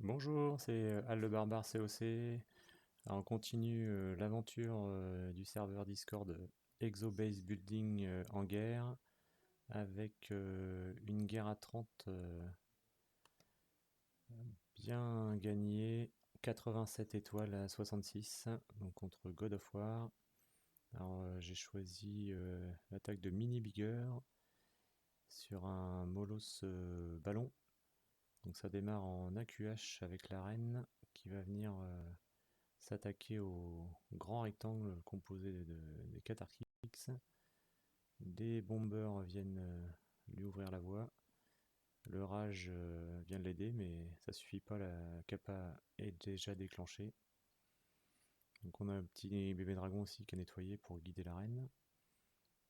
Bonjour, c'est Al le Barbare COC. Alors, on continue l'aventure du serveur Discord Exobase Building en guerre avec une guerre à 30 bien gagnée, 87 étoiles à 66, donc contre God of War. Alors j'ai choisi l'attaque de Mini Bigger sur un Molos ballon. Donc ça démarre en AQH avec la reine qui va venir s'attaquer au grand rectangle composé des 4 Archix. Des bombers viennent lui ouvrir la voie. Le rage vient de l'aider, mais ça suffit pas, la capa est déjà déclenchée. Donc on a un petit bébé dragon aussi qui a nettoyé pour guider la reine.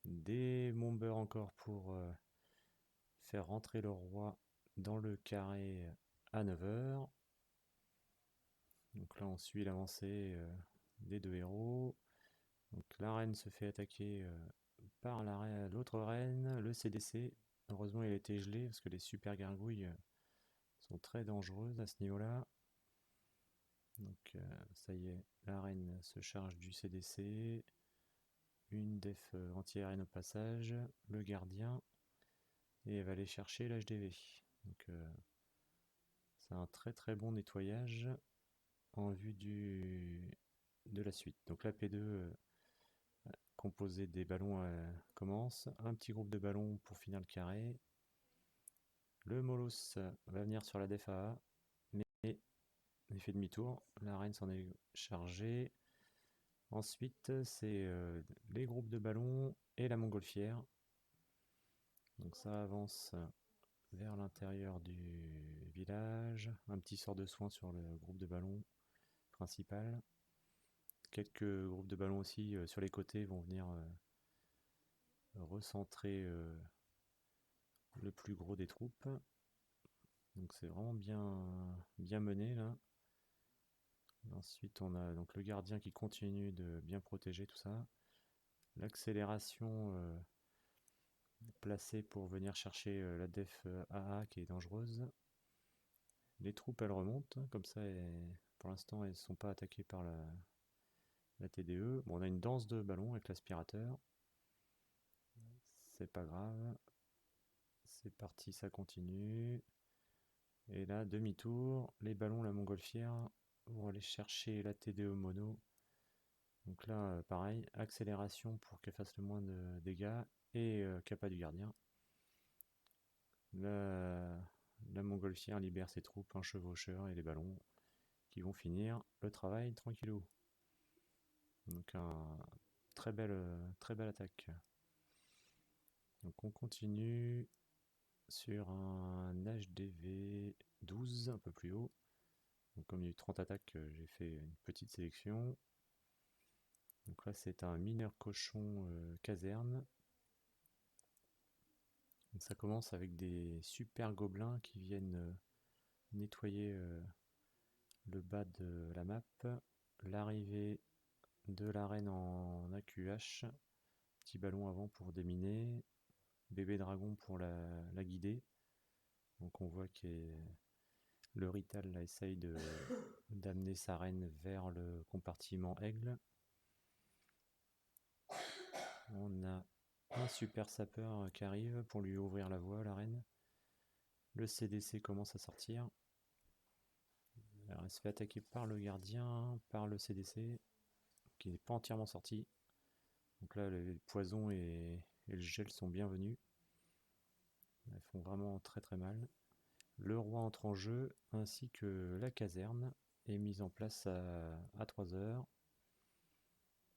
Des bombers encore pour faire rentrer le roi dans le carré à 9h. Donc là on suit l'avancée des deux héros. Donc la reine se fait attaquer par l'autre reine, le CDC. Heureusement il a été gelé parce que les super gargouilles sont très dangereuses à ce niveau-là. Donc ça y est, la reine se charge du CDC. Une def anti-aérienne au passage, le gardien, et elle va aller chercher l'HDV. Donc c'est un très très bon nettoyage en vue de la suite. Donc la P2 composé des ballons commence. Un petit groupe de ballons pour finir le carré. Le Molos va venir sur la def AA, mais il fait demi-tour. La reine s'en est chargée. Ensuite, c'est les groupes de ballons et la montgolfière. Donc ça avance vers l'intérieur du village. Un petit sort de soin sur le groupe de ballons principal. Quelques groupes de ballons aussi sur les côtés vont venir recentrer le plus gros des troupes. Donc c'est vraiment bien mené là. Ensuite on a donc le gardien qui continue de bien protéger tout ça. L'accélération placée pour venir chercher la def AA qui est dangereuse. Les troupes elles remontent, comme ça pour l'instant elles ne sont pas attaquées par la TDE. Bon, on a une danse de ballon avec l'aspirateur. C'est pas grave. C'est parti, ça continue. Et là, demi-tour, les ballons, la montgolfière vont aller chercher la TDE mono. Donc là, pareil, accélération pour qu'elle fasse le moins de dégâts et capa du gardien. La montgolfière libère ses troupes, un chevaucheur et les ballons qui vont finir le travail tranquillou. Donc très belle attaque. Donc on continue sur un HDV 12 un peu plus haut. Donc comme il y a eu 30 attaques, j'ai fait une petite sélection. Donc là c'est un mineur cochon caserne. Donc ça commence avec des super gobelins qui viennent nettoyer le bas de la map. L'arrivée de l'arène en AQH. Petit ballon avant pour déminer. Bébé dragon pour la guider. Donc on voit que le Rital là, essaye d'amener sa reine vers le compartiment aigle. On a un super sapeur qui arrive pour lui ouvrir la voie à la reine. Le CDC commence à sortir. Alors elle se fait attaquer par le gardien, par le CDC, qui n'est pas entièrement sorti. Donc là, le poison et le gel sont bienvenus. Elles font vraiment très très mal. Le roi entre en jeu, ainsi que la caserne, est mise en place à 3h.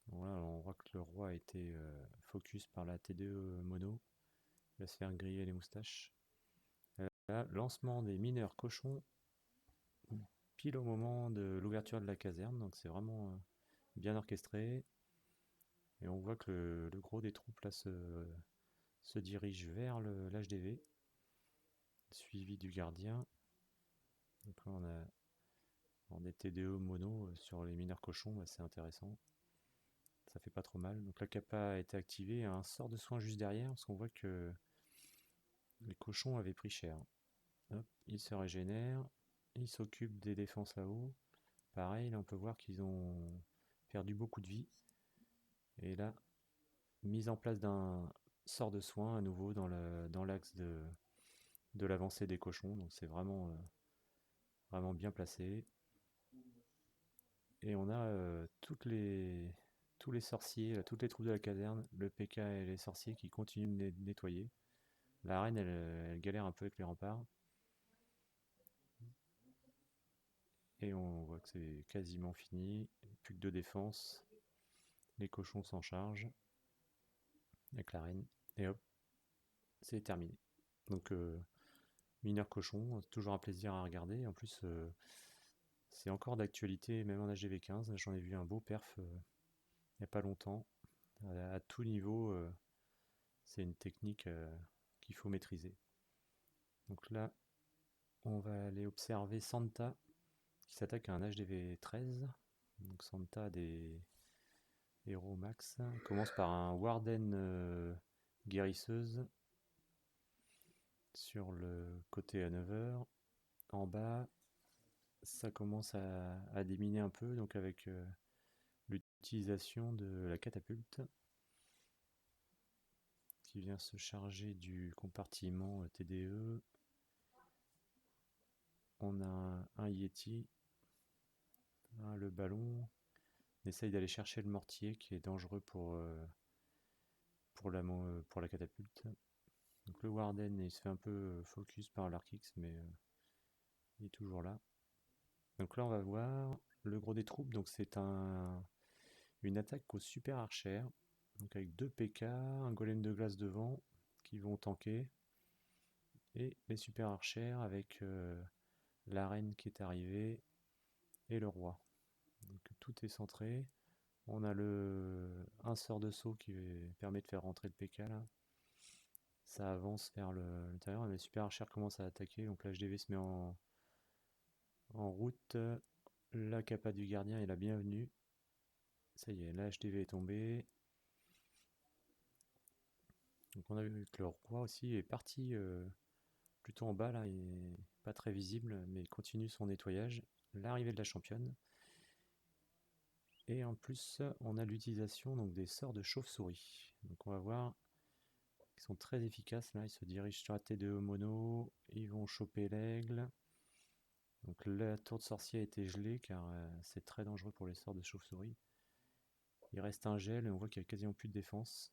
Voilà, on voit que le roi a été focus par la TDE mono. Il va se faire griller les moustaches. Là, lancement des mineurs cochons, pile au moment de l'ouverture de la caserne, donc c'est vraiment bien orchestré. Et on voit que le gros des troupes là se dirige vers l'HDV, suivi du gardien. Donc là on a des TDE mono sur les mineurs cochons, c'est intéressant. Ça fait pas trop mal. Donc la capa a été activée, un sort de soin juste derrière, parce qu'on voit que les cochons avaient pris cher. Hop, ils se régénèrent. ils s'occupent des défenses là-haut. Pareil, là on peut voir qu'ils ont perdu beaucoup de vie. Et là, mise en place d'un sort de soin à nouveau dans l'axe de l'avancée des cochons. Donc c'est vraiment bien placé. Et on a tous les sorciers, toutes les troupes de la caserne, le PK et les sorciers qui continuent de nettoyer. La reine, elle galère un peu avec les remparts. Et on voit que c'est quasiment fini. Plus que 2 défenses. Les cochons s'en chargent avec la reine. Et hop, c'est terminé. Donc, mineur cochon, c'est toujours un plaisir à regarder. En plus, c'est encore d'actualité, même en HDV15. J'en ai vu un beau perf il n'y a pas longtemps. À tout niveau, c'est une technique qu'il faut maîtriser. Donc là, on va aller observer Santa qui s'attaque à un HDV13. Donc Santa a des héros max. On commence par un Warden guérisseuse sur le côté à 9h. En bas, ça commence à déminer un peu, donc avec l'utilisation de la catapulte qui vient se charger du compartiment TDE. On a un Yeti, le ballon. On essaye d'aller chercher le mortier qui est dangereux pour la catapulte. Donc le Warden, il se fait un peu focus par l'Arkix, mais il est toujours là. Donc là, on va voir le gros des troupes. Donc c'est une attaque au super archer, donc avec 2 PK, un golem de glace devant qui vont tanker, et les super archers avec la reine qui est arrivée et le roi. Donc tout est centré. On a un sort de saut qui permet de faire rentrer le PK là. Ça avance vers l'intérieur. Les super archers commencent à attaquer, donc l'HDV se met en route. La capa du gardien est la bienvenue. Ça y est, la HDV est tombée. Donc on a vu que le roi aussi est parti plutôt en bas là, il n'est pas très visible, mais il continue son nettoyage. L'arrivée de la championne. Et en plus, on a l'utilisation donc des sorts de chauve-souris. Donc on va voir qu'ils sont très efficaces là. Ils se dirigent sur la T2 mono, ils vont choper l'aigle. Donc la tour de sorcier a été gelée car c'est très dangereux pour les sorts de chauve-souris. Il reste un gel et on voit qu'il n'y a quasiment plus de défense.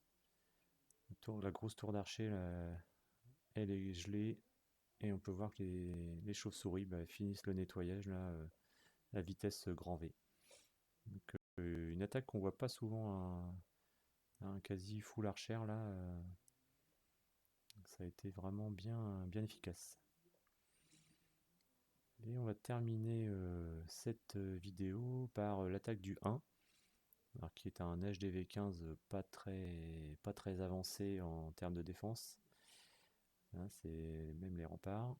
La grosse tour d'archer, elle est gelée. Et on peut voir que les chauves-souris finissent le nettoyage là, à vitesse grand V. Donc, une attaque qu'on voit pas souvent à un quasi full archer là. Ça a été vraiment bien efficace. Et on va terminer cette vidéo par l'attaque du 1, alors qui est un HDV15 pas très avancé en termes de défense. Hein, c'est même les remparts.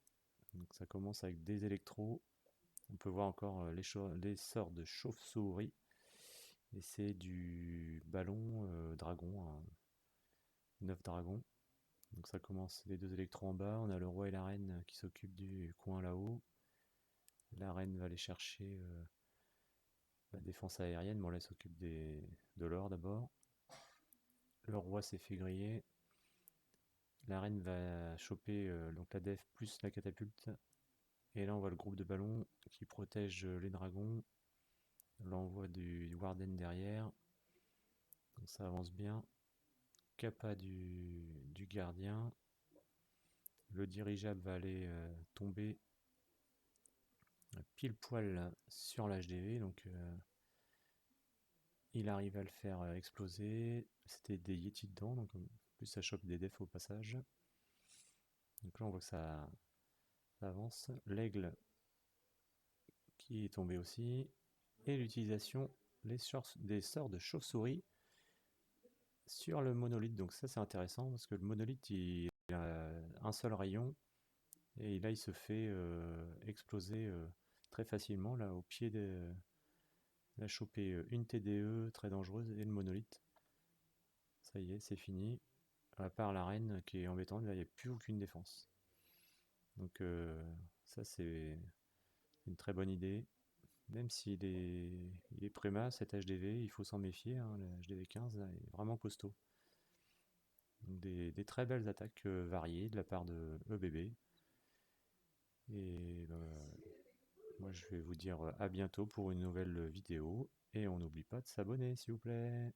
Donc ça commence avec des électros. On peut voir encore les sorts de chauve-souris. Et c'est du ballon dragon, 9 dragons. Donc ça commence les 2 électros en bas. On a le roi et la reine qui s'occupent du coin là-haut. La reine va aller chercher la défense aérienne. Bon là elle s'occupe de l'or d'abord. Le roi s'est fait griller. La reine va choper donc la def plus la catapulte. Et là on voit le groupe de ballons qui protège les dragons. L'envoi du Warden derrière. Donc ça avance bien. Capa du gardien. Le dirigeable va aller tomber pile poil sur l'HDV. Donc il arrive à le faire exploser. C'était des Yeti dedans. Donc en plus ça chope des defs au passage. Donc là on voit que ça avance. L'aigle qui est tombé aussi. Et l'utilisation des sorts de chauve-souris sur le monolithe. Donc ça c'est intéressant parce que le monolithe il a un seul rayon et là il se fait exploser très facilement là au pied de. Il a chopé une TDE très dangereuse et le monolithe. Ça y est, c'est fini. À part la reine qui est embêtante, là il n'y a plus aucune défense. Donc ça c'est très bonne idée. Même il est préma, cet HDV, il faut s'en méfier, hein, le HDV 15 là, est vraiment costaud. Donc des très belles attaques variées de la part de EBB. Et moi je vais vous dire à bientôt pour une nouvelle vidéo. Et on n'oublie pas de s'abonner s'il vous plaît.